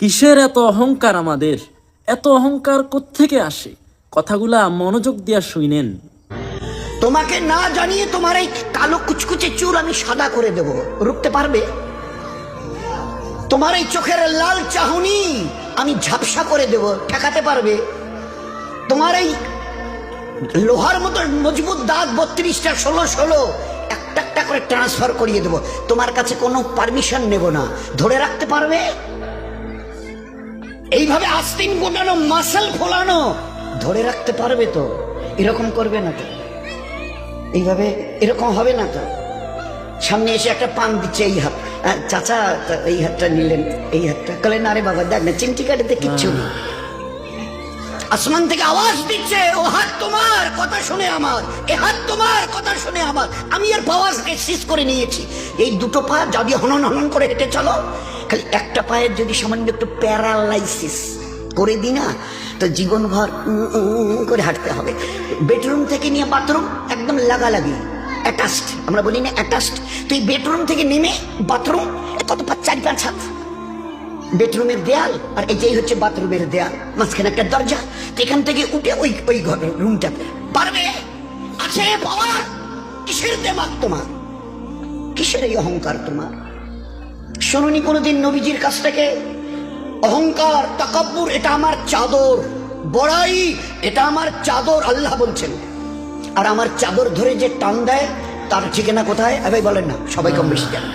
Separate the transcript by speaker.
Speaker 1: কিসের এত অহংকার আমাদের? এত অহংকার কোত্থেকে আসে? কথাগুলা মনোযোগ দিয়া শুনেন।
Speaker 2: তোমাকে না জানিয়ে তোমার এই কালো কুচকুচে চুল আমি সাদা করে দেব, রুখতে পারবে? তোমার এই চোখের লাল চাহনি আমি ঝাপসা করে দেব, ঠেকাতে পারবে? তোমার এই লোহার মতো মজবুত দাঁত 32টা 16 একটা একটা করে ট্রান্সফার করিয়ে দেব। তোমার কাছে কোনো পারমিশন নেব না, ধরে রাখতে পারবে? এইভাবে আস্তিন গোটানো, মাসেল ফোলানো ধরে রাখতে পারবে তো? এরকম করবে না তো? এইভাবে এরকম হবে না তো? সামনে এসে একটা পান দিচ্ছে, এই হাত, চাচা এই হাতটা নিলেন, এই হাতটা কলেন, আরে বাবা দেখ না চিমটি কাটাতে কিচ্ছু নেই। আসমান থেকে আওয়াজ দিচ্ছে, ও হাত তোমার কথা শুনে আমার, এ হাত তোমার কথা শুনে আমার। আমি আর পাওয়াজকে শেষ করে নিয়েছি। এই দুটো পা যদি হনন হনন করে হেঁটে চলো, খালি একটা পায়ের যদি সামান্য একটু প্যারালাইসিস করে দিই না, তো জীবনভর করে হাঁটতে হবে। বেডরুম থেকে নিয়ে বাথরুম একদম লাগালাগি, অ্যাটাচড, আমরা বলি না অ্যাটাচড। তুই বেডরুম থেকে নেমে বাথরুম কত 4-5 হাত, বেডরুমের দেয়াল আর এটাই হচ্ছে বাথরুমের দেয়াল, মাঝখানে একটা দরজা। তো এখান থেকে উঠে ওই ওই ঘরের রুমটাতে পারবে? আছে পাওয়ার? কিসের দেমাগ তোমার? কিসের এই অহংকার তোমার? শুনুনি কোনোদিন নবীজির কাছ থেকে অহংকার, তাকাব্বুর এটা আমার চাদর, বড়াই এটা আমার চাদর, আল্লাহ বলছেন। আর আমার চাদর ধরে যে টান দেয় তার ঠিকানা কোথায়? ভাই বলেন না, সবাই কম বেশি জানেন।